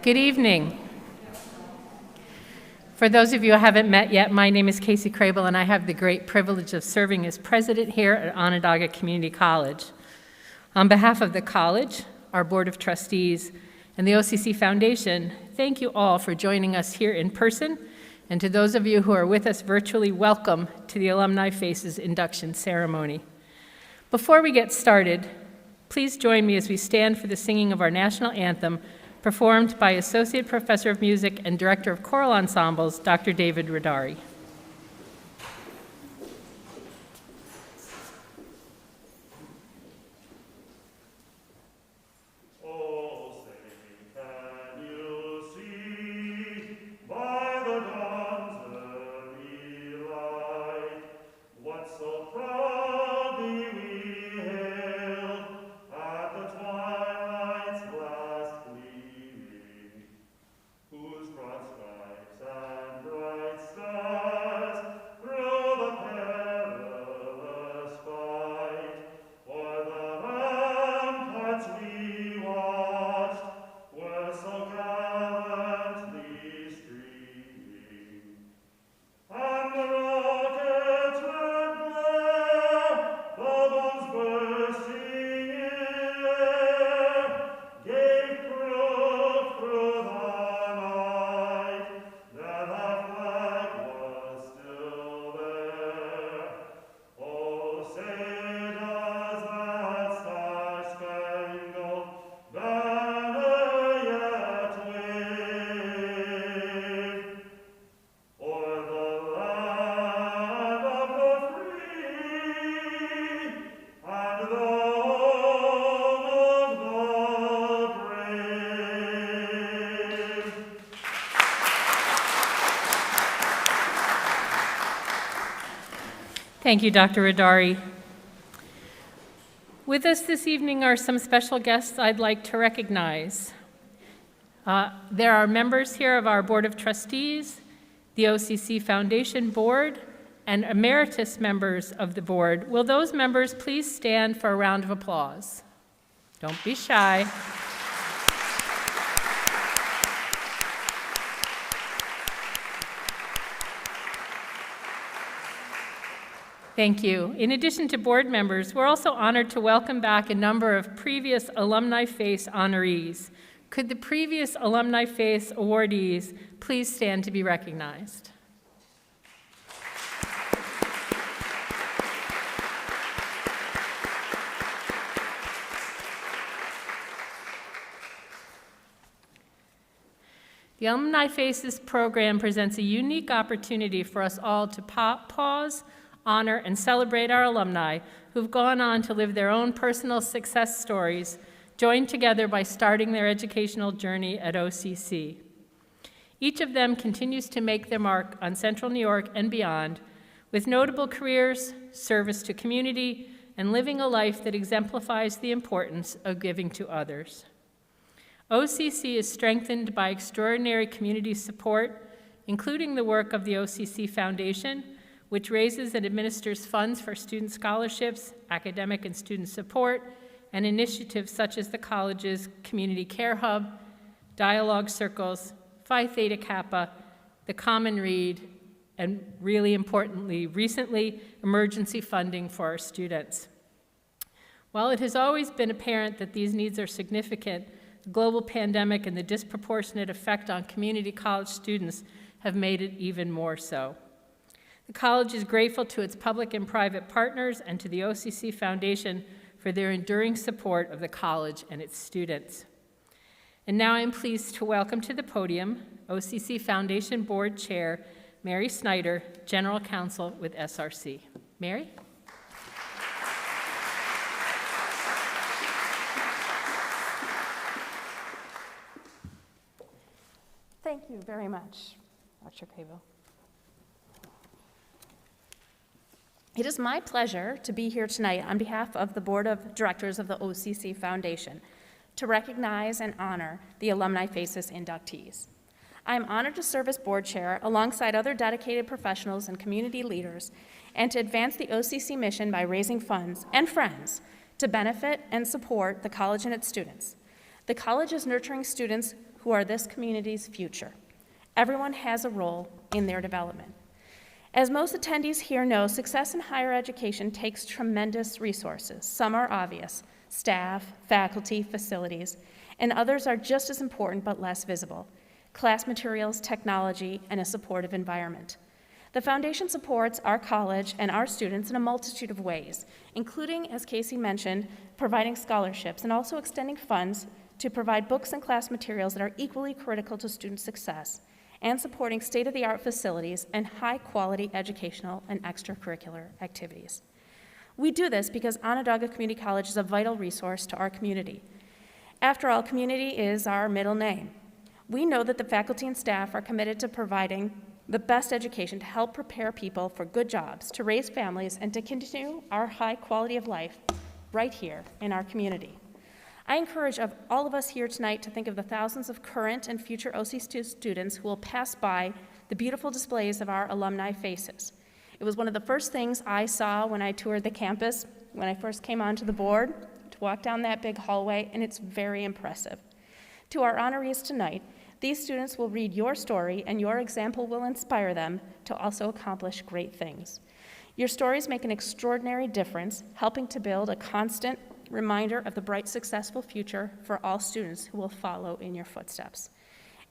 Good evening. For those of you who haven't met yet, my name is Casey Crable, and I have the great privilege of serving as president here at Onondaga Community College. On behalf of the college, our Board of Trustees, and the OCC Foundation, thank you all for joining us here in person, and to those of you who are with us virtually, welcome to the Alumni Faces induction ceremony. Before we get started, please join me as we stand for the singing of our national anthem, performed by Associate Professor of Music and Director of Choral Ensembles, Dr. David Rodari. Thank you, Dr. Rodari. With us this evening are some special guests I'd like to recognize. There are members here of our Board of Trustees, the OCC Foundation Board, and emeritus members of the board. Will those members please stand for a round of applause? Don't be shy. Thank you. In addition to board members, we're also honored to welcome back a number of previous Alumni Face honorees. Could the previous Alumni Face awardees please stand to be recognized? The Alumni Faces program presents a unique opportunity for us all to pause, honor, and celebrate our alumni who've gone on to live their own personal success stories, joined together by starting their educational journey at OCC. Each of them continues to make their mark on Central New York and beyond, with notable careers, service to community, and living a life that exemplifies the importance of giving to others. OCC is strengthened by extraordinary community support, including the work of the OCC Foundation, which raises and administers funds for student scholarships, academic and student support, and initiatives such as the college's Community Care Hub, Dialogue Circles, Phi Theta Kappa, the Common Read, and really importantly, recently, emergency funding for our students. While it has always been apparent that these needs are significant, the global pandemic and the disproportionate effect on community college students have made it even more so. The college is grateful to its public and private partners and to the OCC Foundation for their enduring support of the college and its students. And now I'm pleased to welcome to the podium OCC Foundation Board Chair, Mary Snyder, General Counsel with SRC. Mary? Thank you very much, Dr. Crable. It is my pleasure to be here tonight on behalf of the Board of Directors of the OCC Foundation to recognize and honor the Alumni Faces inductees. I am honored to serve as board chair alongside other dedicated professionals and community leaders and to advance the OCC mission by raising funds and friends to benefit and support the college and its students. The college is nurturing students who are this community's future. Everyone has a role in their development. As most attendees here know, success in higher education takes tremendous resources. Some are obvious: staff, faculty, facilities, and others are just as important but less visible: class materials, technology, and a supportive environment. The foundation supports our college and our students in a multitude of ways, including, as Casey mentioned, providing scholarships and also extending funds to provide books and class materials that are equally critical to student success, and supporting state-of-the-art facilities and high-quality educational and extracurricular activities. We do this because Onondaga Community College is a vital resource to our community. After all, community is our middle name. We know that the faculty and staff are committed to providing the best education to help prepare people for good jobs, to raise families, and to continue our high quality of life right here in our community. I encourage all of us here tonight to think of the thousands of current and future OC students who will pass by the beautiful displays of our Alumni Faces. It was one of the first things I saw when I toured the campus when I first came onto the board, to walk down that big hallway, and it's very impressive. To our honorees tonight, these students will read your story, and your example will inspire them to also accomplish great things. Your stories make an extraordinary difference, helping to build a constant reminder of the bright, successful future for all students who will follow in your footsteps.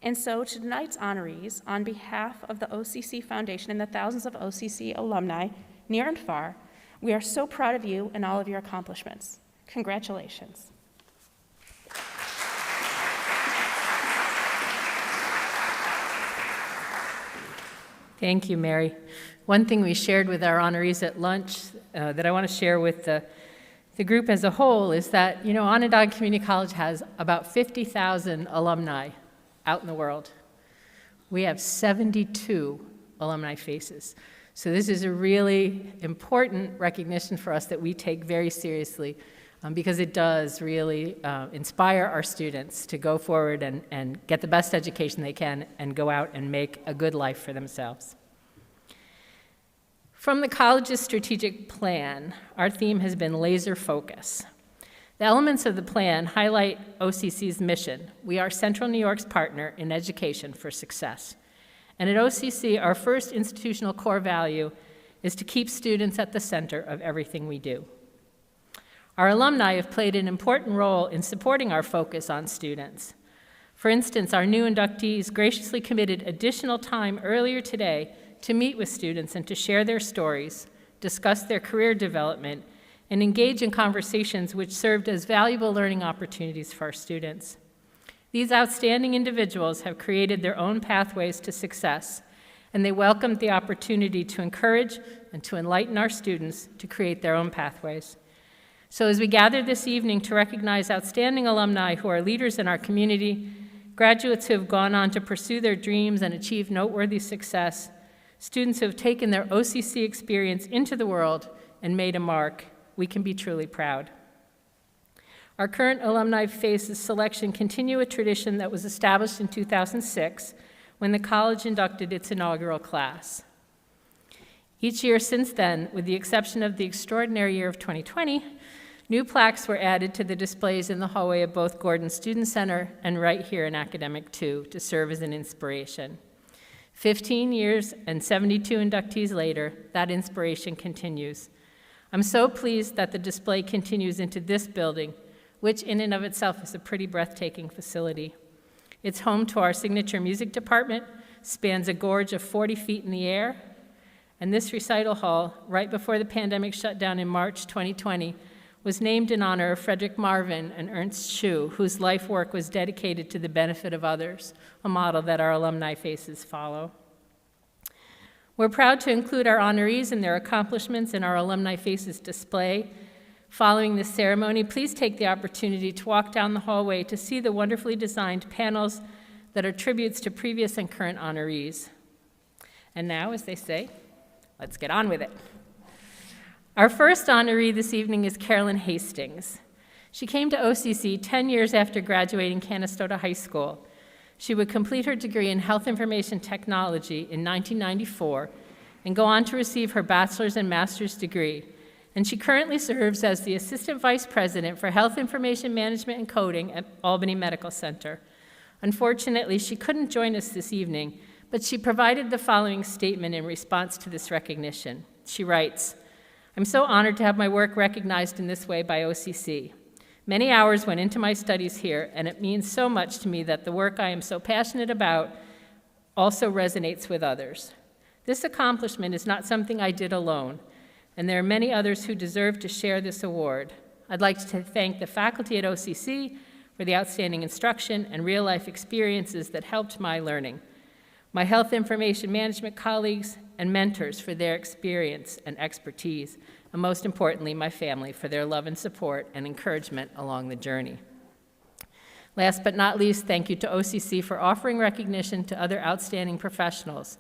And so, to tonight's honorees, on behalf of the OCC Foundation and the thousands of OCC alumni, near and far, we are so proud of you and all of your accomplishments. Congratulations. Thank you, Mary. One thing we shared with our honorees at lunch that I want to share with the group as a whole is that, Onondaga Community College has about 50,000 alumni out in the world. We have 72 Alumni Faces. So this is a really important recognition for us that we take very seriously, because it does really inspire our students to go forward and get the best education they can and go out and make a good life for themselves. From the college's strategic plan, our theme has been laser focus. The elements of the plan highlight OCC's mission. We are Central New York's partner in education for success. And at OCC, our first institutional core value is to keep students at the center of everything we do. Our alumni have played an important role in supporting our focus on students. For instance, our new inductees graciously committed additional time earlier today to meet with students and to share their stories, discuss their career development, and engage in conversations which served as valuable learning opportunities for our students. These outstanding individuals have created their own pathways to success, and they welcomed the opportunity to encourage and to enlighten our students to create their own pathways. So as we gather this evening to recognize outstanding alumni who are leaders in our community, graduates who have gone on to pursue their dreams and achieve noteworthy success, students who have taken their OCC experience into the world and made a mark, we can be truly proud. Our current Alumni Faces selection continue a tradition that was established in 2006 when the college inducted its inaugural class. Each year since then, with the exception of the extraordinary year of 2020, new plaques were added to the displays in the hallway of both Gordon Student Center and right here in Academic 2 to serve as an inspiration. 15 years and 72 inductees later, that inspiration continues. I'm so pleased that the display continues into this building, which in and of itself is a pretty breathtaking facility. It's home to our signature music department, spans a gorge of 40 feet in the air, and this recital hall, right before the pandemic shut down in March 2020, was named in honor of Frederick Marvin and Ernst Schuh, whose life work was dedicated to the benefit of others, a model that our Alumni Faces follow. We're proud to include our honorees and their accomplishments in our Alumni Faces display. Following this ceremony, please take the opportunity to walk down the hallway to see the wonderfully designed panels that are tributes to previous and current honorees. And now, as they say, let's get on with it. Our first honoree this evening is Carolyn Hastings. She came to OCC 10 years after graduating Canastota High School. She would complete her degree in Health Information Technology in 1994 and go on to receive her bachelor's and master's degree. And she currently serves as the Assistant Vice President for Health Information Management and Coding at Albany Medical Center. Unfortunately, she couldn't join us this evening, but she provided the following statement in response to this recognition. She writes, "I'm so honored to have my work recognized in this way by OCC. Many hours went into my studies here, and it means so much to me that the work I am so passionate about also resonates with others. This accomplishment is not something I did alone, and there are many others who deserve to share this award. I'd like to thank the faculty at OCC for the outstanding instruction and real-life experiences that helped my learning, my health information management colleagues and mentors for their experience and expertise, and most importantly, my family for their love and support and encouragement along the journey. Last but not least, thank you to OCC for offering recognition to other outstanding professionals.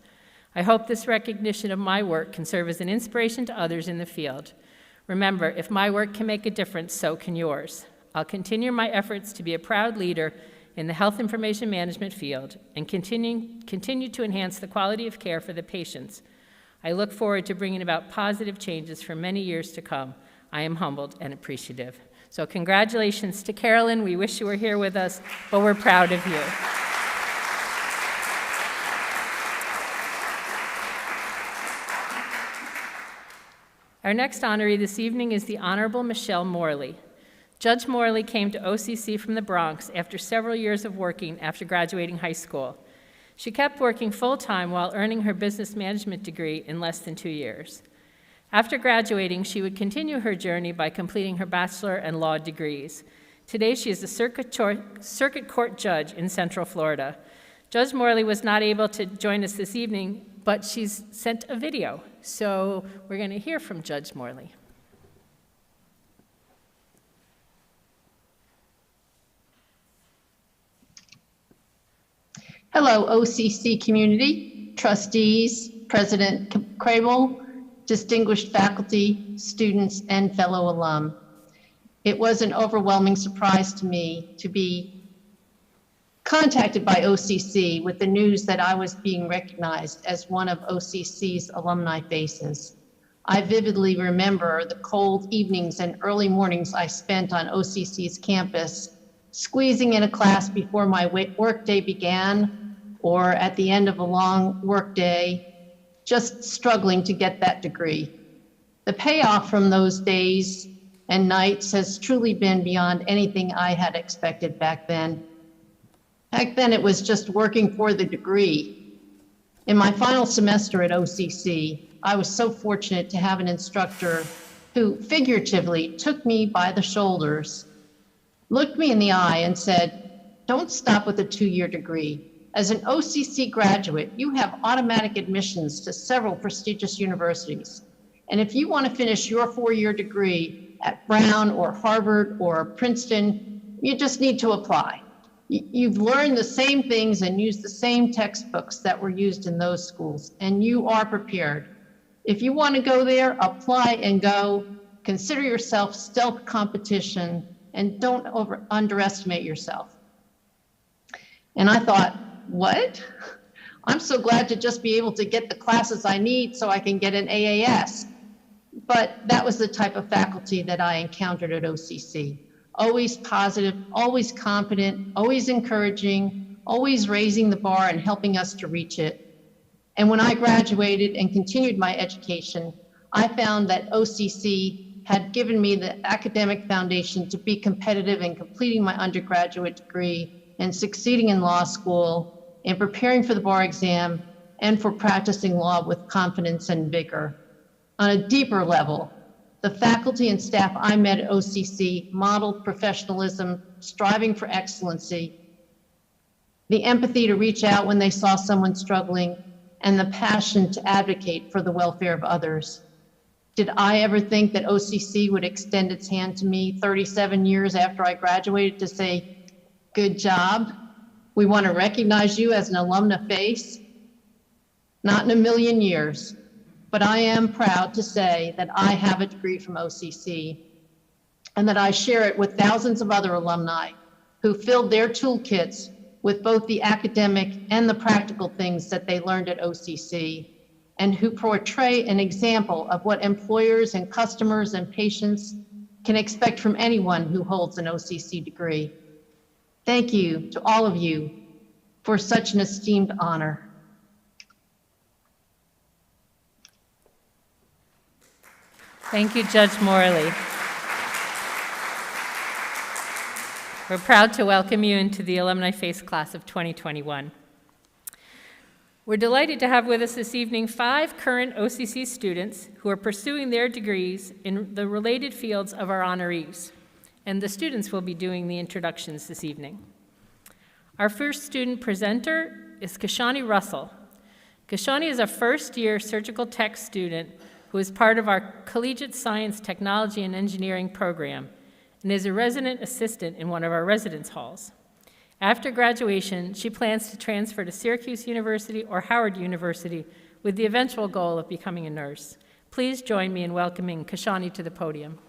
I hope this recognition of my work can serve as an inspiration to others in the field. Remember, if my work can make a difference, so can yours. I'll continue my efforts to be a proud leader in the health information management field and continue to enhance the quality of care for the patients. I look forward to bringing about positive changes for many years to come. I am humbled and appreciative." So congratulations to Carolyn. We wish you were here with us, but we're proud of you. Our next honoree this evening is the Honorable Michelle Morley. Judge Morley came to OCC from the Bronx after several years of working after graduating high school. She kept working full-time while earning her business management degree in less than 2 years. After graduating, she would continue her journey by completing her bachelor and law degrees. Today, she is a circuit court judge in Central Florida. Judge Morley was not able to join us this evening, but she's sent a video. So we're going to hear from Judge Morley. Hello, OCC community, trustees, President Crable, distinguished faculty, students, and fellow alum. It was an overwhelming surprise to me to be contacted by OCC with the news that I was being recognized as one of OCC's Alumni Faces. I vividly remember the cold evenings and early mornings I spent on OCC's campus, squeezing in a class before my workday began or at the end of a long workday, just struggling to get that degree. The payoff from those days and nights has truly been beyond anything I had expected back then. Back then, it was just working for the degree. In my final semester at OCC, I was so fortunate to have an instructor who figuratively took me by the shoulders, looked me in the eye and said, "Don't stop with a 2-year degree. As an OCC graduate, you have automatic admissions to several prestigious universities. And if you want to finish your 4-year degree at Brown or Harvard or Princeton, you just need to apply. You've learned the same things and used the same textbooks that were used in those schools, and you are prepared. If you want to go there, apply and go. Consider yourself stealth competition and don't underestimate yourself." And I thought, what? I'm so glad to just be able to get the classes I need so I can get an AAS. But that was the type of faculty that I encountered at OCC. Always positive, always confident, always encouraging, always raising the bar and helping us to reach it. And when I graduated and continued my education, I found that OCC had given me the academic foundation to be competitive in completing my undergraduate degree and succeeding in law school and preparing for the bar exam and for practicing law with confidence and vigor. On a deeper level, the faculty and staff I met at OCC modeled professionalism, striving for excellency, the empathy to reach out when they saw someone struggling, and the passion to advocate for the welfare of others. Did I ever think that OCC would extend its hand to me 37 years after I graduated to say, "Good job. We want to recognize you as an alumna face"? Not in a million years, but I am proud to say that I have a degree from OCC and that I share it with thousands of other alumni who filled their toolkits with both the academic and the practical things that they learned at OCC, and who portray an example of what employers and customers and patients can expect from anyone who holds an OCC degree. Thank you to all of you for such an esteemed honor. Thank you, Judge Morley. We're proud to welcome you into the Alumni Face class of 2021. We're delighted to have with us this evening 5 current OCC students who are pursuing their degrees in the related fields of our honorees, and the students will be doing the introductions this evening. Our first student presenter is Kashani Russell. Kashani is a first-year surgical tech student who is part of our Collegiate Science, Technology, and Engineering program and is a resident assistant in one of our residence halls. After graduation, she plans to transfer to Syracuse University or Howard University with the eventual goal of becoming a nurse. Please join me in welcoming Kashani to the podium.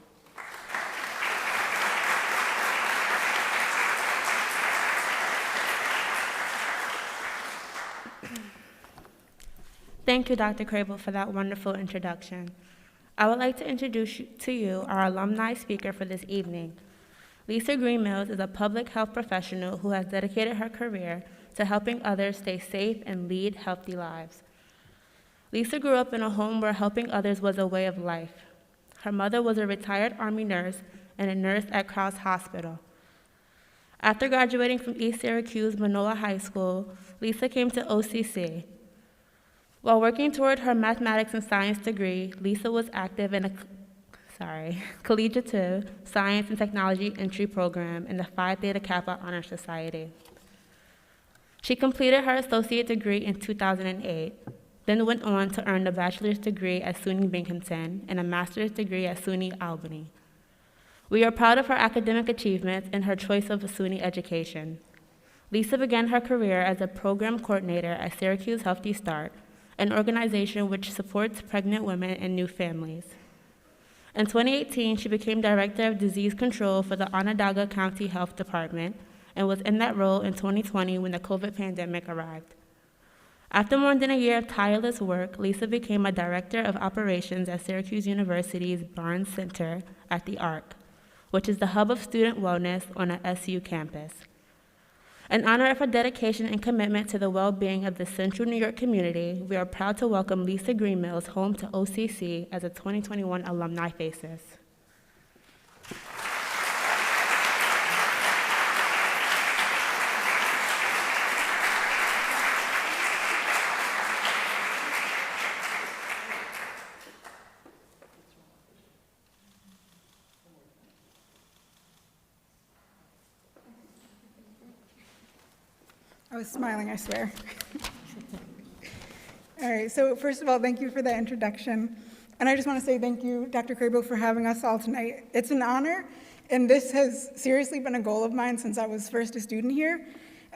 Thank you, Dr. Crable, for that wonderful introduction. I would like to introduce to you our alumni speaker for this evening. Lisa Green Mills is a public health professional who has dedicated her career to helping others stay safe and lead healthy lives. Lisa grew up in a home where helping others was a way of life. Her mother was a retired Army nurse and a nurse at Cross Hospital. After graduating from East Syracuse Manola High School, Lisa came to OCC. While working toward her mathematics and science degree, Lisa was active in a collegiate science and technology entry program in the Phi Theta Kappa Honor Society. She completed her associate degree in 2008, then went on to earn a bachelor's degree at SUNY Binghamton and a master's degree at SUNY Albany. We are proud of her academic achievements and her choice of a SUNY education. Lisa began her career as a program coordinator at Syracuse Healthy Start, an organization which supports pregnant women and new families. In 2018, she became Director of Disease Control for the Onondaga County Health Department and was in that role in 2020 when the COVID pandemic arrived. After more than a year of tireless work, Lisa became a Director of Operations at Syracuse University's Barnes Center at the ARC, which is the hub of student wellness on an SU campus. In honor of her dedication and commitment to the well-being of the Central New York community, we are proud to welcome Lisa Green Mills home to OCC as a 2021 Alumni Faces. I was smiling, I swear. All right, so first of all, thank you for that introduction. And I just want to say thank you, Dr. Crable, for having us all tonight. It's an honor, and this has seriously been a goal of mine since I was first a student here.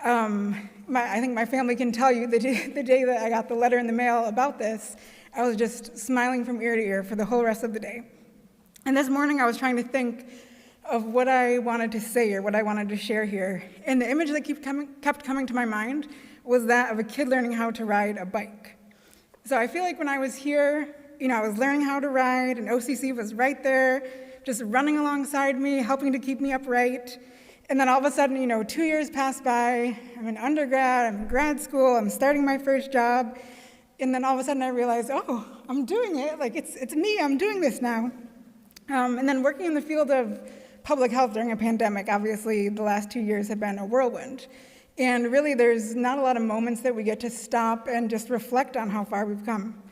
I think my family can tell you the day that I got the letter in the mail about this, I was just smiling from ear to ear for the whole rest of the day. And this morning I was trying to think of what I wanted to say or what I wanted to share here. And the image that kept coming to my mind was that of a kid learning how to ride a bike. So I feel like when I was here, I was learning how to ride, and OCC was right there, just running alongside me, helping to keep me upright. And then all of a sudden, 2 years pass by, I'm in undergrad, I'm in grad school, I'm starting my first job, and then all of a sudden I realize, oh, I'm doing it, like it's me, I'm doing this now. And then working in the field of public health during a pandemic, obviously the last 2 years have been a whirlwind. And really there's not a lot of moments that we get to stop and just reflect on how far we've come.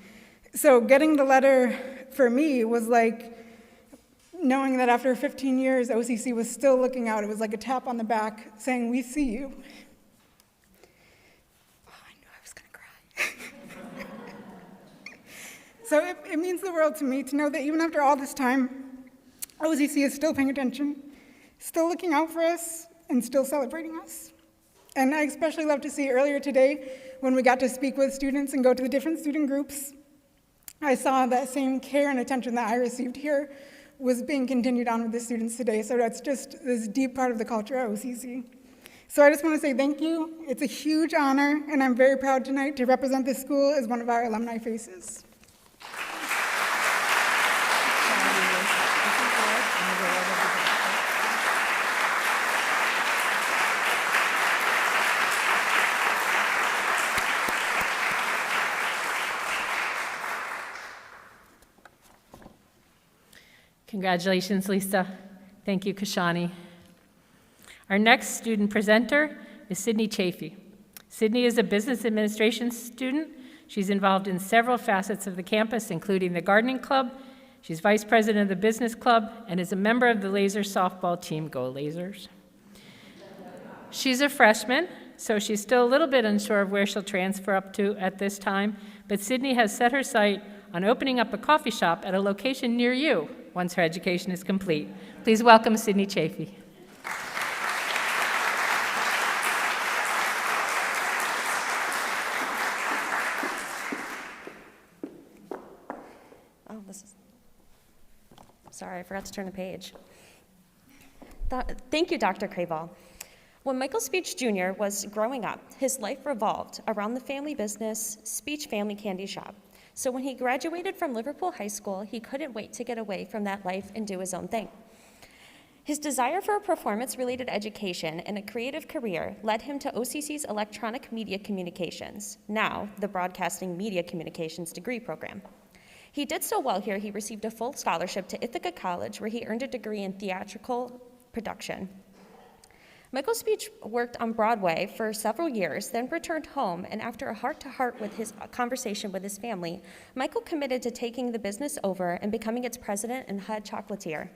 So getting the letter for me was like knowing that after 15 years, OCC was still looking out. It was like a tap on the back saying, we see you. Oh, I knew I was gonna cry. So it means the world to me to know that even after all this time, OCC is still paying attention, still looking out for us, and still celebrating us. And I especially love to see earlier today, when we got to speak with students and go to the different student groups, I saw that same care and attention that I received here was being continued on with the students today. So that's just this deep part of the culture at OCC. So I just want to say thank you. It's a huge honor, and I'm very proud tonight to represent this school as one of our Alumni Faces. Congratulations, Lisa. Thank you, Kashani. Our next student presenter is Sydney Chafee. Sydney is a business administration student. She's involved in several facets of the campus, including the gardening club. She's vice president of the business club and is a member of the Laser softball team. Go Lasers. She's a freshman, so she's still a little bit unsure of where she'll transfer up to at this time, but Sydney has set her sight on opening up a coffee shop at a location near you once her education is complete. Please welcome Sydney Chafee. Oh, sorry, I forgot to turn the page. Thank you, Dr. Crable. When Michael Speech Jr. was growing up, his life revolved around the family business, Speech Family Candy Shop. So when he graduated from Liverpool High School, he couldn't wait to get away from that life and do his own thing. His desire for a performance-related education and a creative career led him to OCC's Electronic Media Communications, now the Broadcasting Media Communications degree program. He did so well here, he received a full scholarship to Ithaca College, where he earned a degree in theatrical production. Michael Speech worked on Broadway for several years, then returned home, and after a heart-to-heart with his conversation with his family, Michael committed to taking the business over and becoming its president and head chocolatier.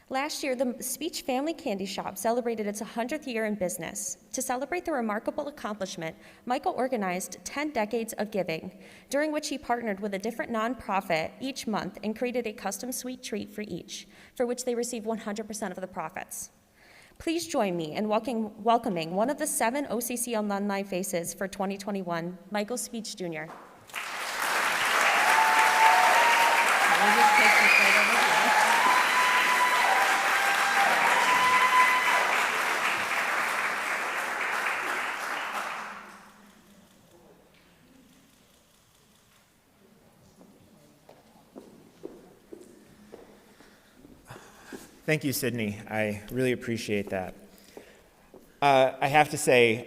Last year, the Speech Family Candy Shop celebrated its 100th year in business. To celebrate the remarkable accomplishment, Michael organized 10 decades of giving, during which he partnered with a different nonprofit each month and created a custom sweet treat for each, for which they received 100% of the profits. Please join me in welcoming one of the 7 OCC Alumni Faces for 2021, Michael Speech Jr. Thank you, Sydney. I really appreciate that. I have to say,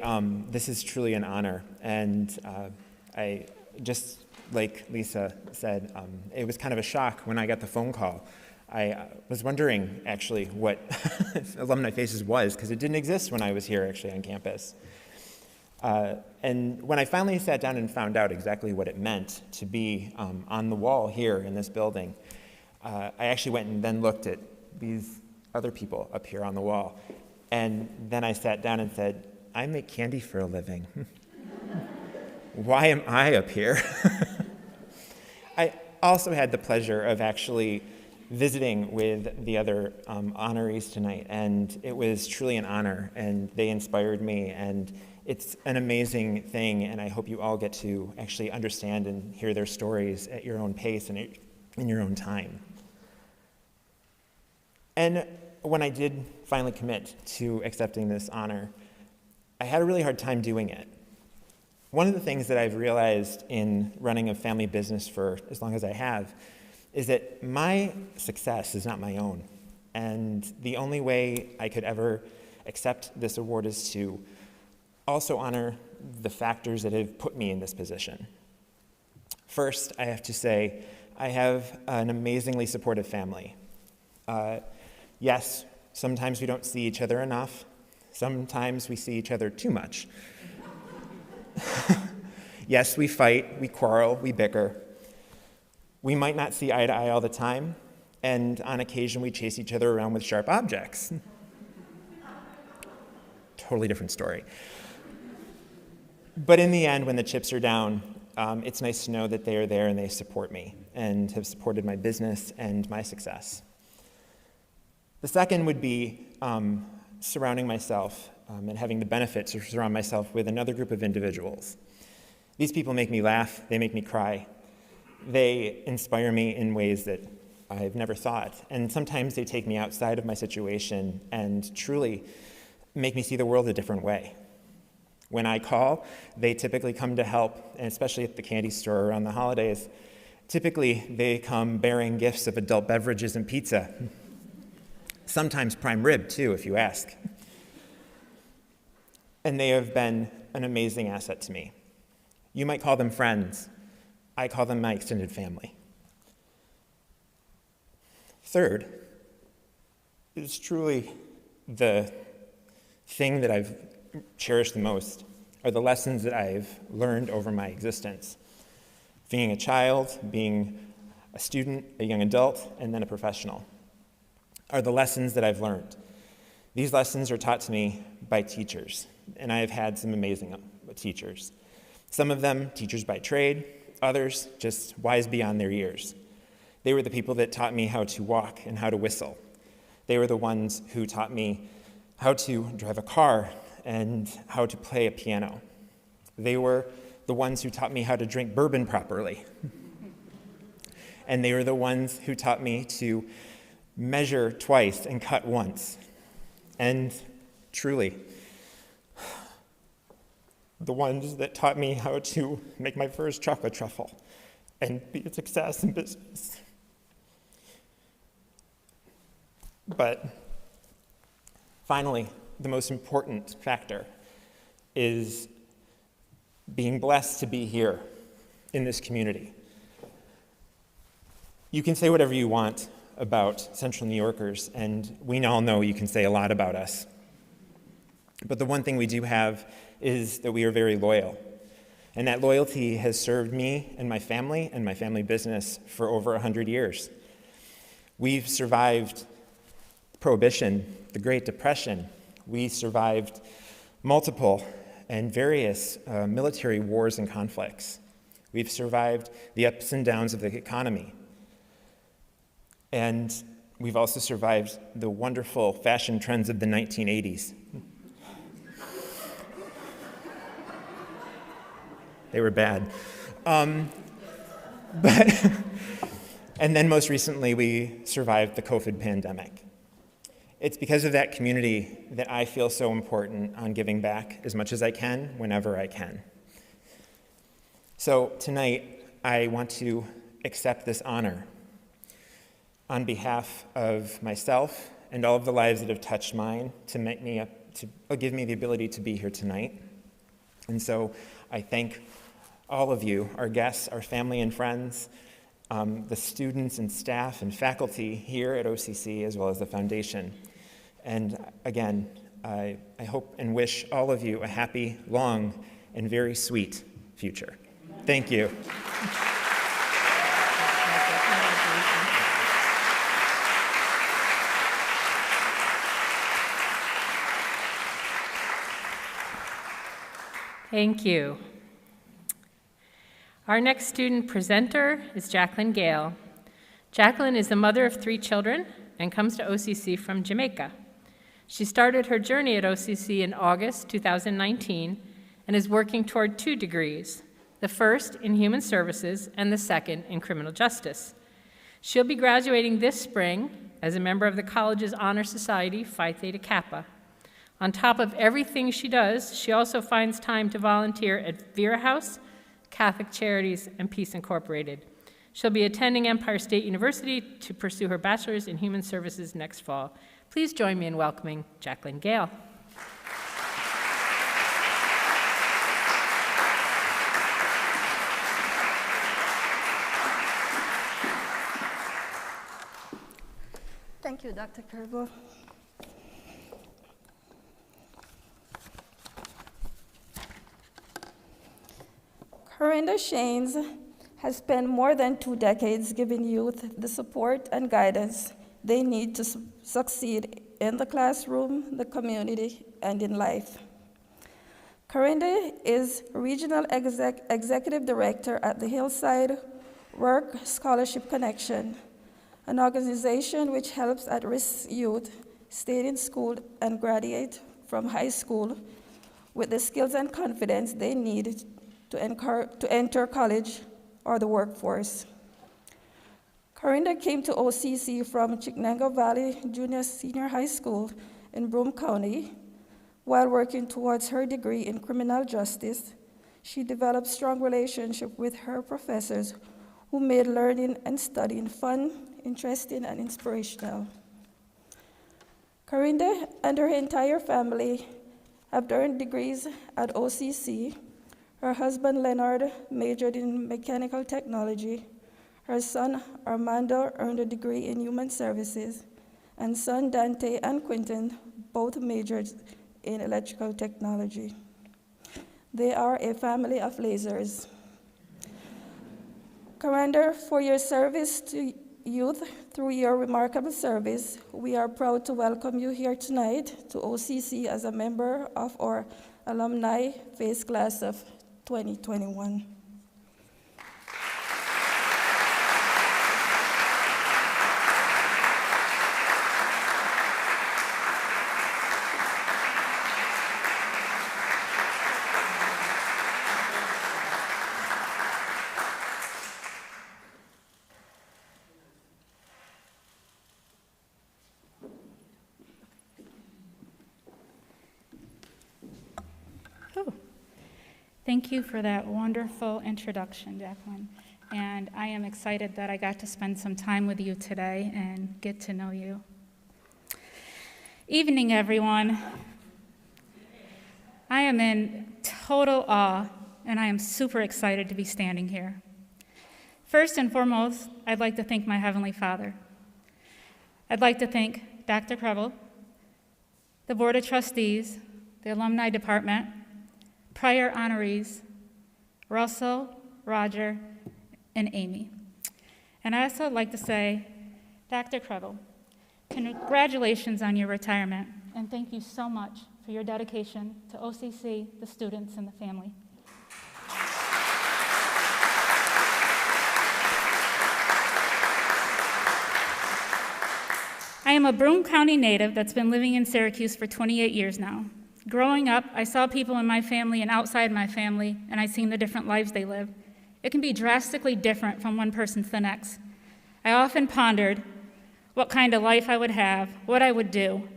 this is truly an honor, and I just like Lisa said, it was kind of a shock when I got the phone call. I was wondering, actually, what Alumni Faces was, because it didn't exist when I was here, actually, on campus. And when I finally sat down and found out exactly what it meant to be on the wall here in this building, I actually went and then looked at these other people up here on the wall. And then I sat down and said, I make candy for a living. Why am I up here? I also had the pleasure of actually visiting with the other honorees tonight, and it was truly an honor, and they inspired me, and it's an amazing thing, and I hope you all get to actually understand and hear their stories at your own pace and in your own time. And when I did finally commit to accepting this honor, I had a really hard time doing it. One of the things that I've realized in running a family business for as long as I have is that my success is not my own. And the only way I could ever accept this award is to also honor the factors that have put me in this position. First, I have to say, I have an amazingly supportive family. Yes, sometimes we don't see each other enough. Sometimes we see each other too much. Yes, we fight, we quarrel, we bicker. We might not see eye to eye all the time, and on occasion we chase each other around with sharp objects. Totally different story. But in the end, when the chips are down, it's nice to know that they are there and they support me and have supported my business and my success. The second would be surrounding myself and having the benefit to surround myself with another group of individuals. These people make me laugh, they make me cry, they inspire me in ways that I've never thought, and sometimes they take me outside of my situation and truly make me see the world a different way. When I call, they typically come to help, and especially at the candy store around the holidays, typically they come bearing gifts of adult beverages and pizza. Sometimes prime rib, too, if you ask. And they have been an amazing asset to me. You might call them friends. I call them my extended family. Third is truly the thing that I've cherished the most are the lessons that I've learned over my existence. Being a child, being a student, a young adult, and then a professional are the lessons that I've learned. These lessons are taught to me by teachers, and I have had some amazing teachers. Some of them teachers by trade, others just wise beyond their years. They were the people that taught me how to walk and how to whistle. They were the ones who taught me how to drive a car and how to play a piano. They were the ones who taught me how to drink bourbon properly. And they were the ones who taught me to measure twice and cut once. And truly, the ones that taught me how to make my first chocolate truffle and be a success in business. But finally, the most important factor is being blessed to be here in this community. You can say whatever you want about Central New Yorkers, and we all know you can say a lot about us. But the one thing we do have is that we are very loyal. And that loyalty has served me and my family business for over 100 years. We've survived Prohibition, the Great Depression. We survived multiple and various military wars and conflicts. We've survived the ups and downs of the economy. And we've also survived the wonderful fashion trends of the 1980s. They were bad. And then most recently, we survived the COVID pandemic. It's because of that community that I feel so important on giving back as much as I can, whenever I can. So tonight, I want to accept this honor on behalf of myself and all of the lives that have touched mine to give me the ability to be here tonight. And so I thank all of you, our guests, our family and friends, the students and staff and faculty here at OCC, as well as the foundation. And again, I hope and wish all of you a happy, long, and very sweet future. Thank you. Thank you. Our next student presenter is Jacqueline Gale. Jacqueline is the mother of 3 children and comes to OCC from Jamaica. She started her journey at OCC in August 2019 and is working toward 2 degrees, the first in human services and the second in criminal justice. She'll be graduating this spring as a member of the college's Honor Society, Phi Theta Kappa. On top of everything she does, she also finds time to volunteer at Vera House, Catholic Charities, and Peace Incorporated. She'll be attending Empire State University to pursue her bachelor's in human services next fall. Please join me in welcoming Jacqueline Gale. Thank you, Dr. Kerbo. Corinda Shanes has spent more than 2 decades giving youth the support and guidance they need to succeed in the classroom, the community, and in life. Corinda is Regional Executive Director at the Hillside Work Scholarship Connection, an organization which helps at-risk youth stay in school and graduate from high school with the skills and confidence they need to enter college or the workforce. Corinda came to OCC from Chickenango Valley Senior High School in Broome County. While working towards her degree in criminal justice, she developed strong relationships with her professors who made learning and studying fun, interesting, and inspirational. Corinda and her entire family have earned degrees at OCC. Her husband, Leonard, majored in mechanical technology. Her son Armando earned a degree in human services, and son Dante and Quentin both majored in electrical technology. They are a family of lasers. Commander, for your service to youth through your remarkable service, we are proud to welcome you here tonight to OCC as a member of our Alumni Face class of 2021. Thank you for that wonderful introduction, Jacqueline. And I am excited that I got to spend some time with you today and get to know you. Evening, everyone. I am in total awe, and I am super excited to be standing here. First and foremost, I'd like to thank my Heavenly Father. I'd like to thank Dr. Preble, the Board of Trustees, the Alumni Department, prior honorees, Russell, Roger, and Amy. And I also like to say, Dr. Preble, congratulations on your retirement, and thank you so much for your dedication to OCC, the students, and the family. I am a Broome County native that's been living in Syracuse for 28 years now. Growing up, I saw people in my family and outside my family, and I've seen the different lives they live. It can be drastically different from one person to the next. I often pondered what kind of life I would have, what I would do.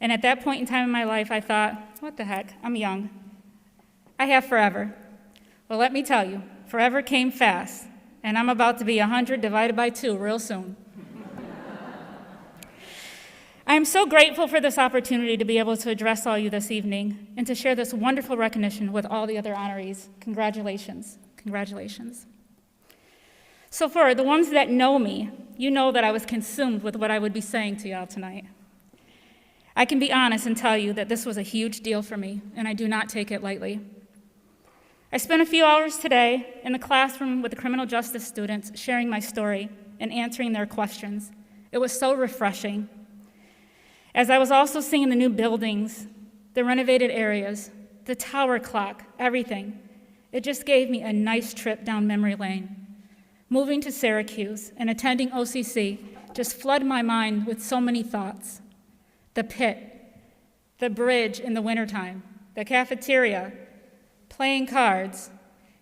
And at that point in time in my life, I thought, what the heck, I'm young. I have forever. Well, let me tell you, forever came fast, and I'm about to be 100 divided by 2 real soon. I am so grateful for this opportunity to be able to address all you this evening and to share this wonderful recognition with all the other honorees. Congratulations, congratulations. So for the ones that know me, you know that I was consumed with what I would be saying to y'all tonight. I can be honest and tell you that this was a huge deal for me, and I do not take it lightly. I spent a few hours today in the classroom with the criminal justice students sharing my story and answering their questions. It was so refreshing. As I was also seeing the new buildings, the renovated areas, the tower clock, everything, it just gave me a nice trip down memory lane. Moving to Syracuse and attending OCC just flooded my mind with so many thoughts. The pit, the bridge in the wintertime, the cafeteria, playing cards,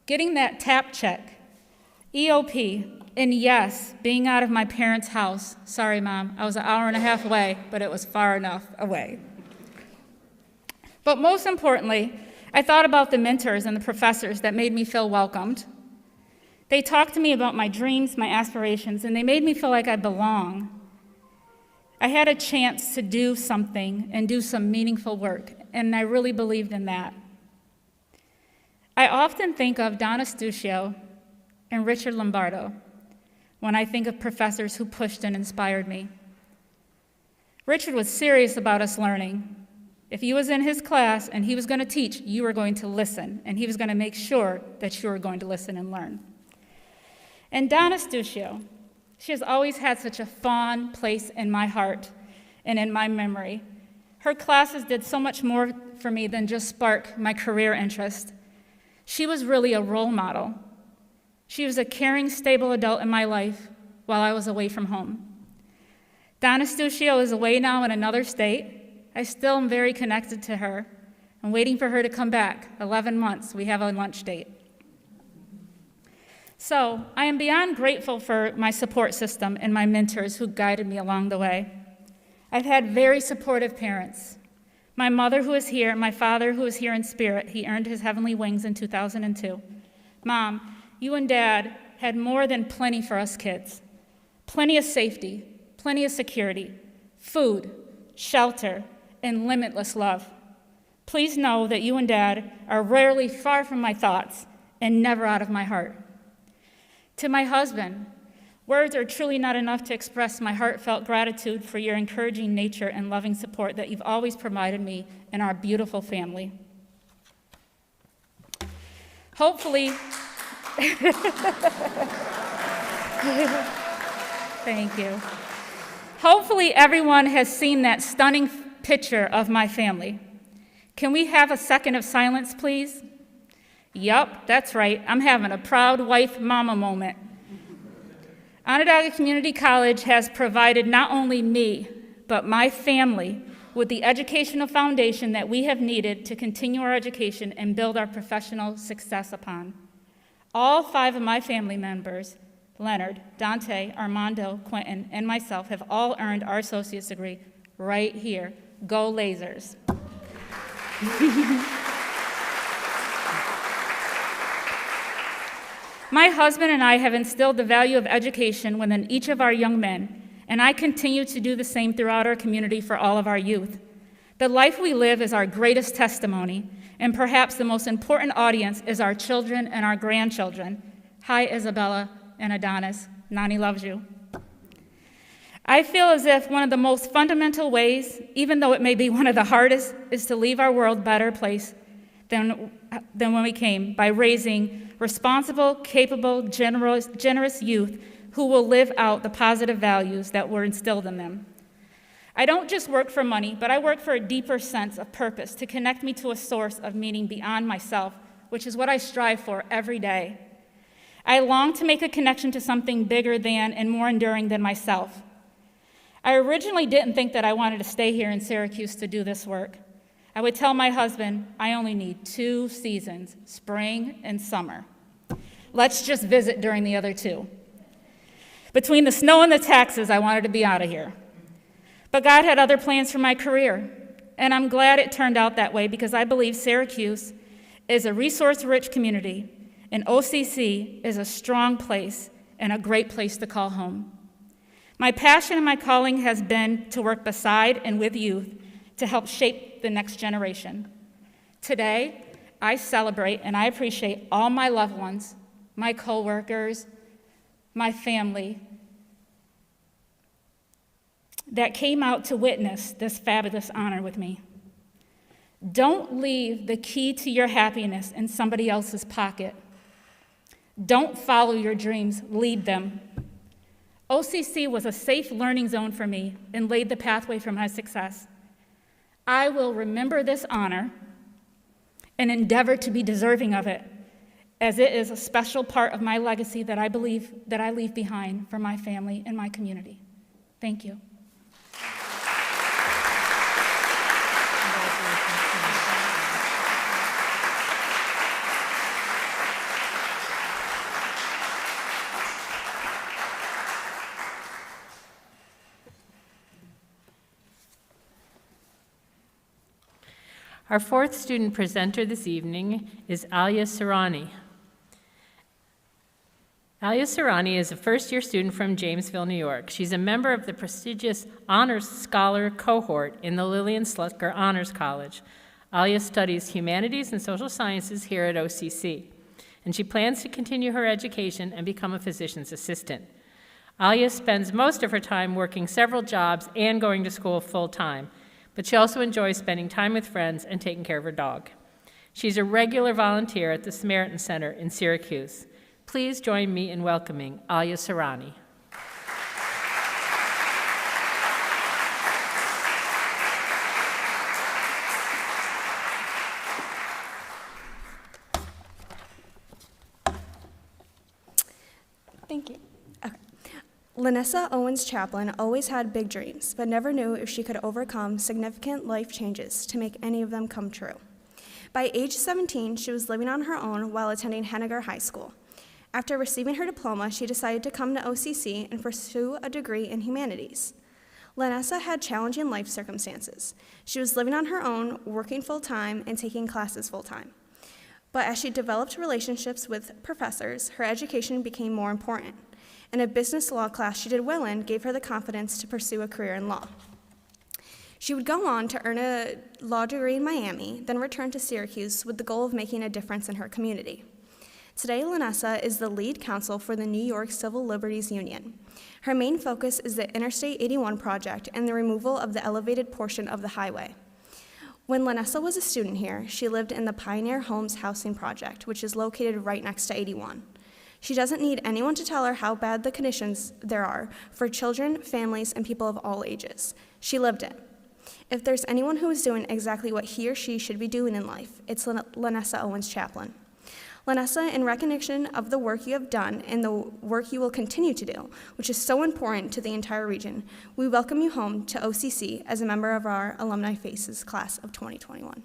getting that tap check, EOP, and yes, being out of my parents' house. Sorry, Mom, I was an hour and a half away, but it was far enough away. But most importantly, I thought about the mentors and the professors that made me feel welcomed. They talked to me about my dreams, my aspirations, and they made me feel like I belong. I had a chance to do something and do some meaningful work, and I really believed in that. I often think of Donna Stuccio and Richard Lombardo when I think of professors who pushed and inspired me. Richard was serious about us learning. If you was in his class and he was going to teach, you were going to listen, and he was going to make sure that you were going to listen and learn. And Donna Stuccio, she has always had such a fond place in my heart and in my memory. Her classes did so much more for me than just spark my career interest. She was really a role model. She was a caring, stable adult in my life while I was away from home. Donna Stuccio is away now in another state. I still am very connected to her. I'm waiting for her to come back. 11 months, we have a lunch date. So I am beyond grateful for my support system and my mentors who guided me along the way. I've had very supportive parents. My mother, who is here, and my father, who is here in spirit. He earned his heavenly wings in 2002. Mom, you and Dad had more than plenty for us kids. Plenty of safety, plenty of security, food, shelter, and limitless love. Please know that you and Dad are rarely far from my thoughts and never out of my heart. To my husband, Words are truly not enough to express my heartfelt gratitude for your encouraging nature and loving support that you've always provided me and our beautiful family. Hopefully, thank you. Hopefully everyone has seen that stunning picture of my family. Can we have a second of silence, please? Yup, that's right. I'm having a proud wife mama moment. Onondaga Community College has provided not only me, but my family with the educational foundation that we have needed to continue our education and build our professional success upon. All 5 of my family members, Leonard, Dante, Armando, Quentin, and myself, have all earned our associate's degree right here. Go Lasers. My husband and I have instilled the value of education within each of our young men, and I continue to do the same throughout our community for all of our youth. The life we live is our greatest testimony, and perhaps the most important audience is our children and our grandchildren. Hi, Isabella and Adonis. Nani loves you. I feel as if one of the most fundamental ways, even though it may be one of the hardest, is to leave our world a better place than when we came by raising responsible, capable, generous youth who will live out the positive values that were instilled in them. I don't just work for money, but I work for a deeper sense of purpose to connect me to a source of meaning beyond myself, which is what I strive for every day. I long to make a connection to something bigger than and more enduring than myself. I originally didn't think that I wanted to stay here in Syracuse to do this work. I would tell my husband, I only need 2 seasons, spring and summer. Let's just visit during the other 2. Between the snow and the taxes, I wanted to be out of here. But God had other plans for my career, and I'm glad it turned out that way because I believe Syracuse is a resource-rich community, and OCC is a strong place and a great place to call home. My passion and my calling has been to work beside and with youth to help shape the next generation. Today, I celebrate and I appreciate all my loved ones, my coworkers, my family that came out to witness this fabulous honor with me. Don't leave the key to your happiness in somebody else's pocket. Don't follow your dreams, lead them. OCC was a safe learning zone for me and laid the pathway for my success. I will remember this honor and endeavor to be deserving of it, as it is a special part of my legacy that I believe that I leave behind for my family and my community. Thank you. Our 4th student presenter this evening is Alia Sarani. Alia Sarani is a first-year student from Jamesville, New York. She's a member of the prestigious Honors Scholar cohort in the Lillian Slucker Honors College. Alia studies humanities and social sciences here at OCC, and she plans to continue her education and become a physician's assistant. Alia spends most of her time working several jobs and going to school full-time, but she also enjoys spending time with friends and taking care of her dog. She's a regular volunteer at the Samaritan Center in Syracuse. Please join me in welcoming Alia Sarani. Thank you. Okay. Lanessa Owens Chaplin always had big dreams, but never knew if she could overcome significant life changes to make any of them come true. By age 17, she was living on her own while attending Henniger High School. After receiving her diploma, she decided to come to OCC and pursue a degree in humanities. Lanessa had challenging life circumstances. She was living on her own, working full-time, and taking classes full-time. But as she developed relationships with professors, her education became more important. And a business law class she did well in gave her the confidence to pursue a career in law. She would go on to earn a law degree in Miami, then return to Syracuse with the goal of making a difference in her community. Today, Lanessa is the lead counsel for the New York Civil Liberties Union. Her main focus is the Interstate 81 project and the removal of the elevated portion of the highway. When Lanessa was a student here, she lived in the Pioneer Homes housing project, which is located right next to 81. She doesn't need anyone to tell her how bad the conditions there are for children, families, and people of all ages. She lived it. If there's anyone who is doing exactly what he or she should be doing in life, it's Lanessa Owens Chaplin. Lanessa, in recognition of the work you have done and the work you will continue to do, which is so important to the entire region, we welcome you home to OCC as a member of our Alumni Faces class of 2021.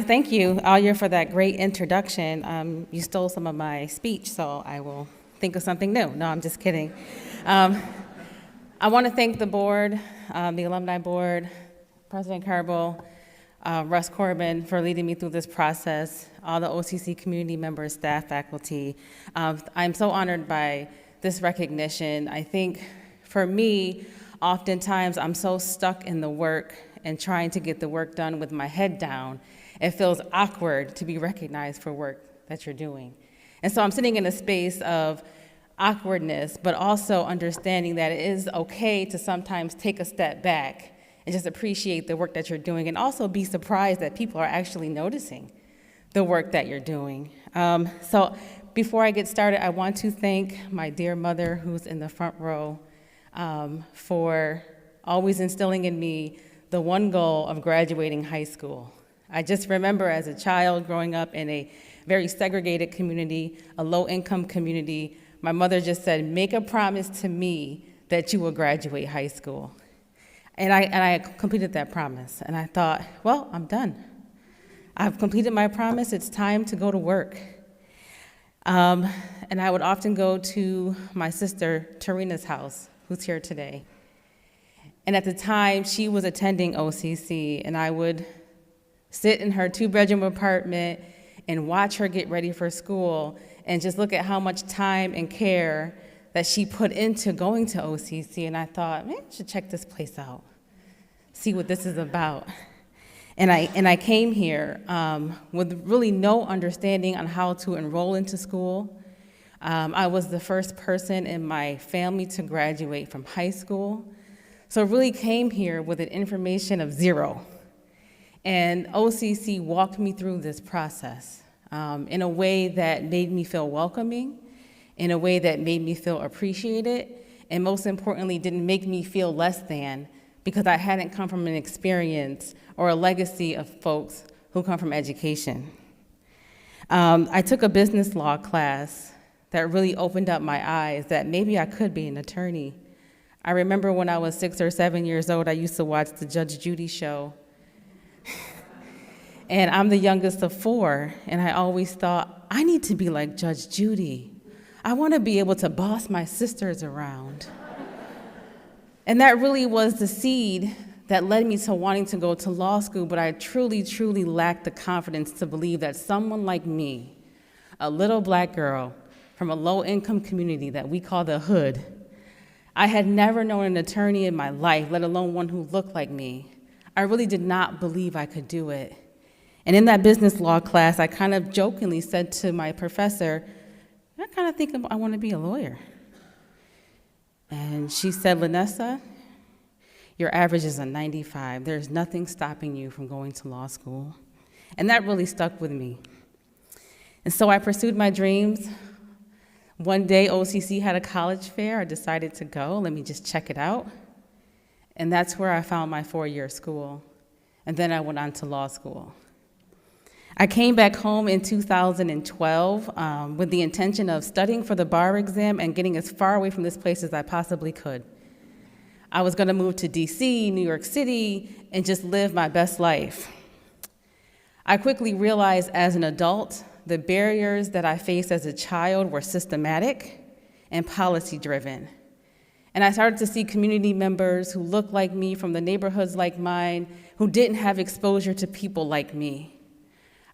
Thank you, Alia, for that great introduction. You stole some of my speech, so I will think of something new. No, I'm just kidding. I want to thank the board, the Alumni Board, President Carbo, Russ Corbin for leading me through this process, all the OCC community members, staff, faculty. I'm so honored by this recognition. I think for me, oftentimes I'm so stuck in the work and trying to get the work done with my head down, it feels awkward to be recognized for work that you're doing. And so I'm sitting in a space of awkwardness, but also understanding that it is okay to sometimes take a step back and just appreciate the work that you're doing, and also be surprised that people are actually noticing the work that you're doing. So before I get started, I want to thank my dear mother, who's in the front row, for always instilling in me the one goal of graduating high school. I just remember as a child growing up in a very segregated community, a low-income community, my mother just said, make a promise to me that you will graduate high school. And I completed that promise. And I thought, well, I'm done. I've completed my promise. It's time to go to work. And I would often go to my sister, Tarina's house, who's here today. And at the time, she was attending OCC, and I would sit in her 2-bedroom apartment and watch her get ready for school and just look at how much time and care that she put into going to OCC. And I thought, man, I should check this place out, see what this is about. And I came here with really no understanding on how to enroll into school. I was the first person in my family to graduate from high school. So I really came here with an information of zero. And OCC walked me through this process in a way that made me feel welcoming, in a way that made me feel appreciated, and most importantly, didn't make me feel less than, because I hadn't come from an experience or a legacy of folks who come from education. I took a business law class that really opened up my eyes that maybe I could be an attorney. I remember when I was 6 or 7 years old, I used to watch the Judge Judy show. And I'm the youngest of 4, and I always thought, I need to be like Judge Judy. I want to be able to boss my sisters around. And that really was the seed that led me to wanting to go to law school, but I truly, truly lacked the confidence to believe that someone like me, a little black girl from a low-income community that we call the hood, I had never known an attorney in my life, let alone one who looked like me. I really did not believe I could do it. And in that business law class, I kind of jokingly said to my professor, I kind of think I want to be a lawyer. And she said, Lanessa, your average is a 95. There's nothing stopping you from going to law school. And that really stuck with me. And so I pursued my dreams. One day, OCC had a college fair. I decided to go. Let me just check it out. And that's where I found my 4-year school. And then I went on to law school. I came back home in 2012 with the intention of studying for the bar exam and getting as far away from this place as I possibly could. I was going to move to DC, New York City, and just live my best life. I quickly realized as an adult, the barriers that I faced as a child were systematic and policy-driven. And I started to see community members who looked like me from the neighborhoods like mine, who didn't have exposure to people like me.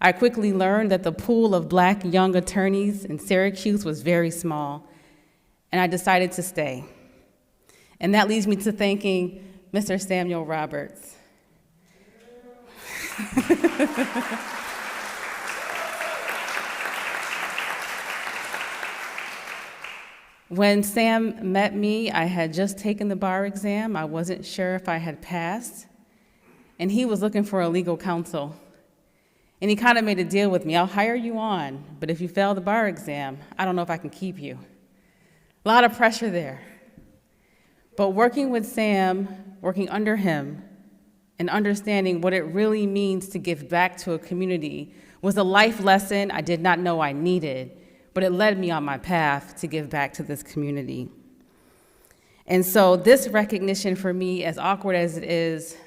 I quickly learned that the pool of Black young attorneys in Syracuse was very small, and I decided to stay. And that leads me to thanking Mr. Samuel Roberts. When Sam met me, I had just taken the bar exam. I wasn't sure if I had passed, and he was looking for a legal counsel. And he kind of made a deal with me. I'll hire you on, but if you fail the bar exam, I don't know if I can keep you. A lot of pressure there. But working with Sam, working under him, and understanding what it really means to give back to a community was a life lesson I did not know I needed, but it led me on my path to give back to this community. And so this recognition for me, as awkward as it is,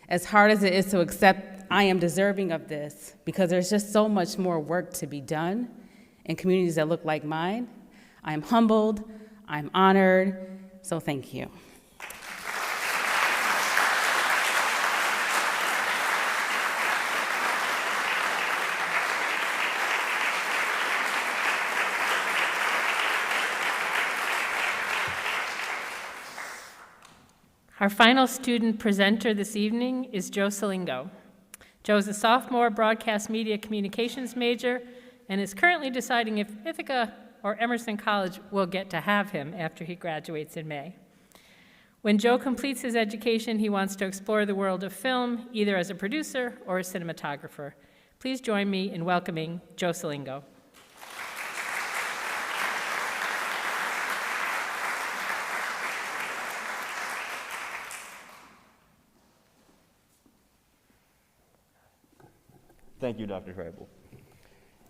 as hard as it is to accept, I am deserving of this, because there's just so much more work to be done in communities that look like mine. I'm humbled, I'm honored, so thank you. Our final student presenter this evening is Joe Salingo. Joe is a sophomore broadcast media communications major and is currently deciding if Ithaca or Emerson College will get to have him after he graduates in May. When Joe completes his education, he wants to explore the world of film, either as a producer or a cinematographer. Please join me in welcoming Joe Salingo. Thank you, Dr. Kreibel.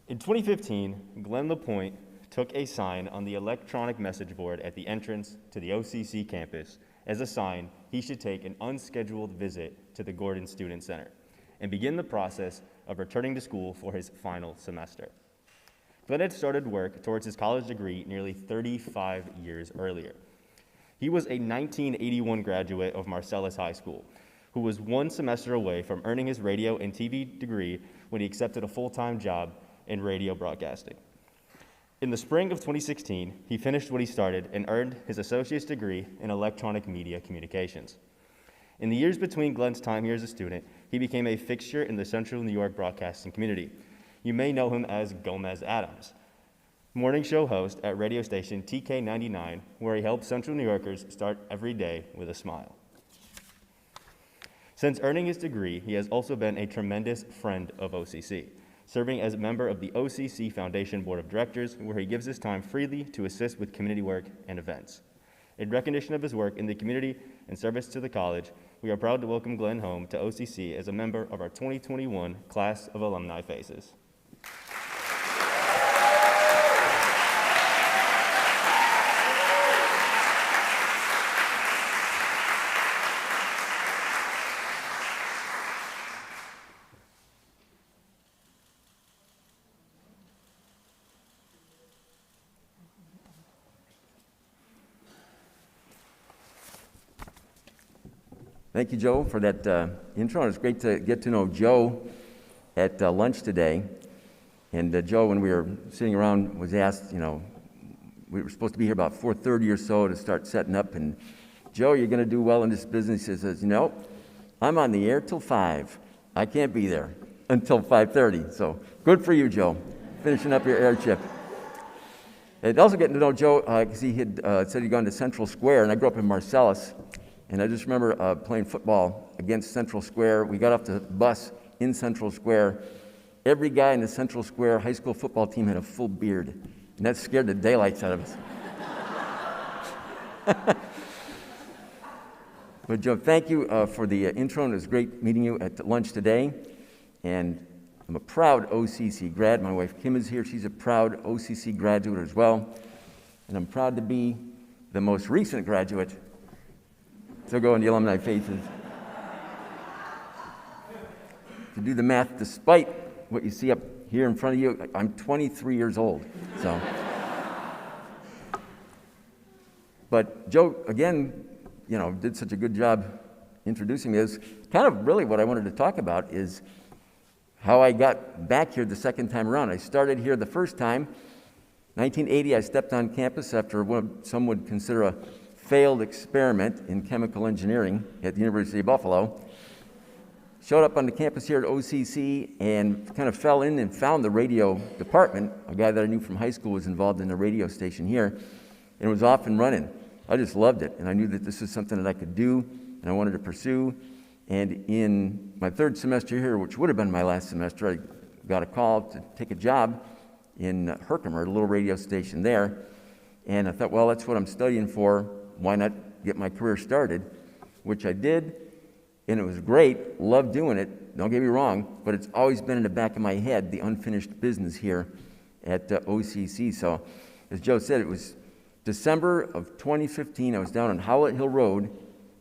In 2015, Glenn LaPointe took a sign on the electronic message board at the entrance to the OCC campus as a sign he should take an unscheduled visit to the Gordon Student Center and begin the process of returning to school for his final semester. Glenn had started work towards his college degree nearly 35 years earlier. He was a 1981 graduate of Marcellus High School, who was one semester away from earning his radio and TV degree when he accepted a full-time job in radio broadcasting. In the spring of 2016, he finished what he started and earned his associate's degree in electronic media communications. In the years between Glenn's time here as a student, he became a fixture in the Central New York broadcasting community. You may know him as Gomez Adams, morning show host at radio station TK99, where he helps Central New Yorkers start every day with a smile. Since earning his degree, he has also been a tremendous friend of OCC, serving as a member of the OCC Foundation Board of Directors, where he gives his time freely to assist with community work and events. In recognition of his work in the community and service to the college, we are proud to welcome Glenn home to OCC as a member of our 2021 class of Alumni Faces. Thank you, Joe, for that intro. It's great to get to know Joe at lunch today. And Joe, when we were sitting around, was asked, we were supposed to be here about 4:30 or so to start setting up. And Joe, you're going to do well in this business. He says, I'm on the air till 5. I can't be there until 5:30. So good for you, Joe, finishing up your air shift. And also getting to know Joe, because he had said he'd gone to Central Square, and I grew up in Marcellus. And I just remember playing football against Central Square. We got off the bus in Central Square. Every guy in the Central Square high school football team had a full beard, and that scared the daylights out of us. But Joe, thank you for the intro, and it was great meeting you at lunch today. And I'm a proud OCC grad. My wife Kim is here. She's a proud OCC graduate as well. And I'm proud to be the most recent graduate to go in the Alumni Faces. To do the math, despite what you see up here in front of you, I'm 23 years old. So But Joe, again, did such a good job introducing me. It's kind of really what I wanted to talk about is how I got back here the second time around. I started here the first time. 1980, I stepped on campus after what some would consider a failed experiment in chemical engineering at the University of Buffalo. Showed up on the campus here at OCC and kind of fell in and found the radio department. A guy that I knew from high school was involved in the radio station here, and was off and running. I just loved it, and I knew that this was something that I could do, and I wanted to pursue. And in my third semester here, which would have been my last semester, I got a call to take a job in Herkimer, a little radio station there. And I thought, well, that's what I'm studying for. Why not get my career started? Which I did, and it was great. Loved doing it, don't get me wrong, but it's always been in the back of my head, the unfinished business here at OCC. So, as Joe said, it was December of 2015. I was down on Howlett Hill Road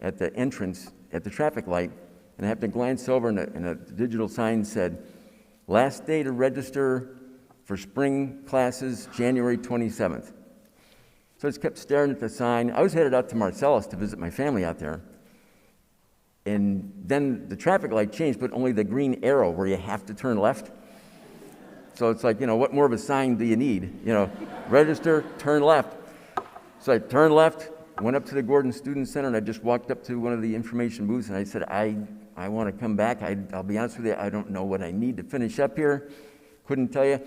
at the entrance at the traffic light, and I happened to glance over, and a digital sign said, last day to register for spring classes, January 27th. So I just kept staring at the sign. I was headed out to Marcellus to visit my family out there. And then the traffic light changed, but only the green arrow where you have to turn left. So it's like, what more of a sign do you need? Register, turn left. So I turned left, went up to the Gordon Student Center, and I just walked up to one of the information booths, and I said, I want to come back. I'll be honest with you, I don't know what I need to finish up here. Couldn't tell you.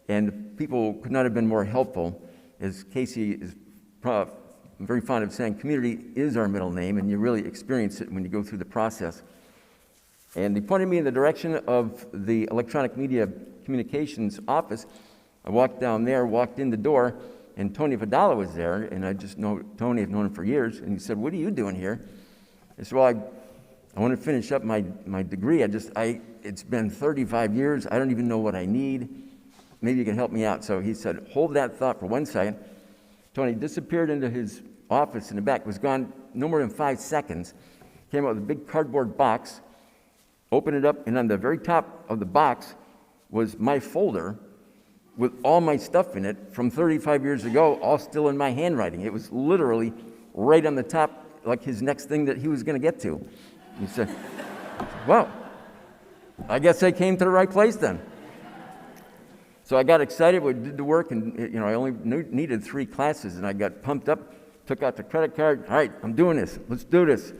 And people could not have been more helpful. As Casey is very fond of saying, community is our middle name, and you really experience it when you go through the process. And they pointed me in the direction of the electronic media communications office. I walked down there, walked in the door, and Tony Vidala was there, and I just know Tony, I've known him for years, and he said, what are you doing here? I said, well, I want to finish up my degree. It's been 35 years, I don't even know what I need. Maybe you can help me out. So he said, hold that thought for 1 second. Tony disappeared into his office in the back, was gone no more than 5 seconds, came out with a big cardboard box, opened it up, and on the very top of the box was my folder with all my stuff in it from 35 years ago, all still in my handwriting. It was literally right on the top, like his next thing that he was going to get to. He said, well, I guess I came to the right place then. So I got excited, we did the work, and I only needed 3 classes, and I got pumped up, took out the credit card. All right, I'm doing this, let's do this.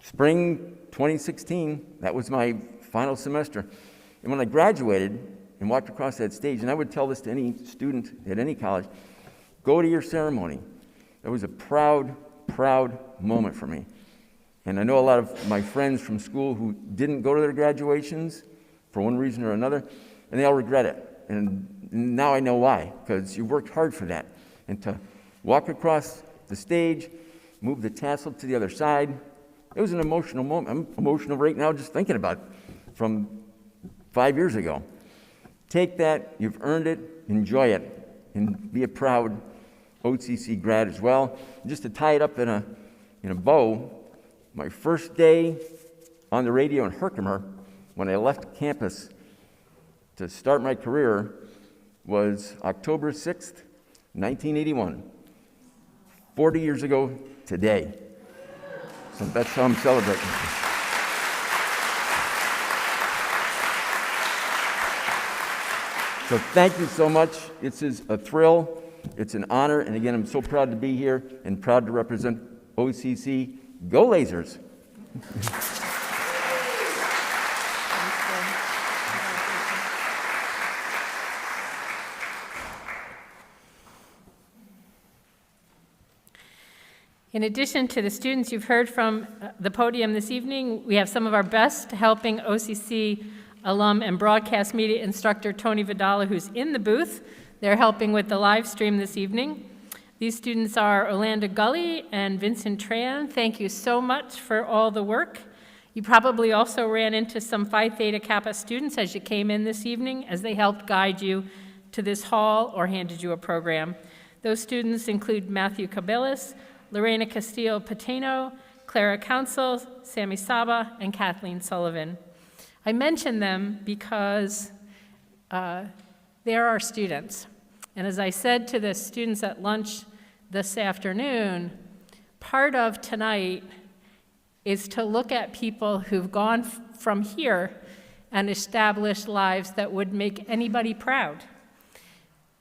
Spring 2016, that was my final semester. And when I graduated and walked across that stage, and I would tell this to any student at any college, go to your ceremony. That was a proud, proud moment for me. And I know a lot of my friends from school who didn't go to their graduations for one reason or another, and they all regret it. And now I know why, because you worked hard for that. And to walk across the stage, move the tassel to the other side, it was an emotional moment. I'm emotional right now just thinking about it from 5 years ago. Take that, you've earned it, enjoy it, and be a proud OCC grad as well. Just to tie it up in a bow, my first day on the radio in Herkimer, when I left campus to start my career, was October 6th, 1981. 40 years ago today. So that's how I'm celebrating. So thank you so much. This is a thrill. It's an honor. And again, I'm so proud to be here and proud to represent OCC. Go Lasers! In addition to the students you've heard from the podium this evening, we have some of our best helping OCC alum and broadcast media instructor Tony Vidala, who's in the booth. They're helping with the live stream this evening. These students are Orlando Gully and Vincent Tran. Thank you so much for all the work. You probably also ran into some Phi Theta Kappa students as you came in this evening, as they helped guide you to this hall or handed you a program. Those students include Matthew Cabellis, Lorena Castillo-Patino, Clara Council, Sammy Saba, and Kathleen Sullivan. I mention them because they're our students. And as I said to the students at lunch this afternoon, part of tonight is to look at people who've gone from here and established lives that would make anybody proud.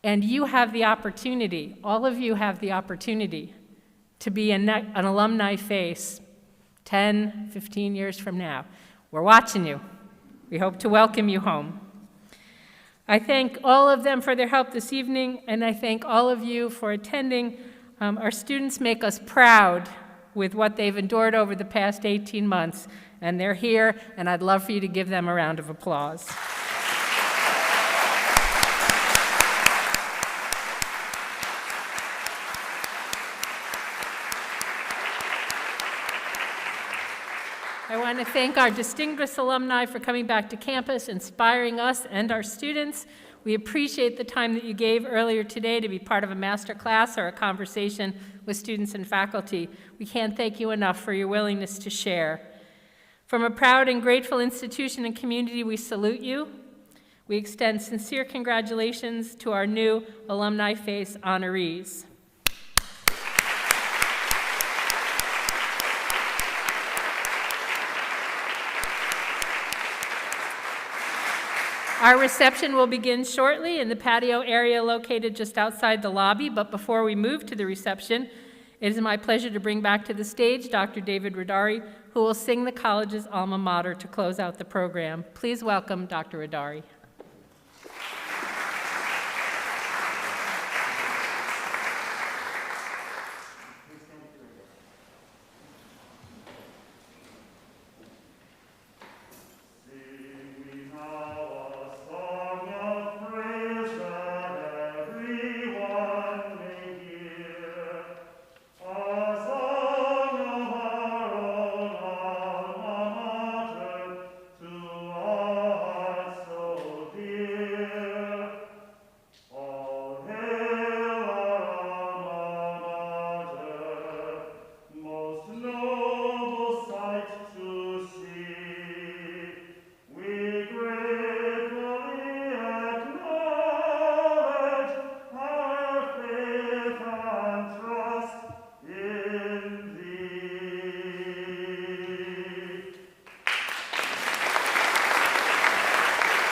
And you have the opportunity, all of you have the opportunity to be an alumni face 10, 15 years from now. We're watching you. We hope to welcome you home. I thank all of them for their help this evening, and I thank all of you for attending. Our students make us proud with what they've endured over the past 18 months, and they're here, and I'd love for you to give them a round of applause. I want to thank our distinguished alumni for coming back to campus, inspiring us and our students. We appreciate the time that you gave earlier today to be part of a master class or a conversation with students and faculty. We can't thank you enough for your willingness to share. From a proud and grateful institution and community, we salute you. We extend sincere congratulations to our new Alumni Face honorees. Our reception will begin shortly in the patio area located just outside the lobby, but before we move to the reception, it is my pleasure to bring back to the stage Dr. David Rodari, who will sing the college's alma mater to close out the program. Please welcome Dr. Rodari.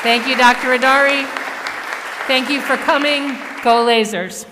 Thank you, Dr. Rodari. Thank you for coming. Go Lasers.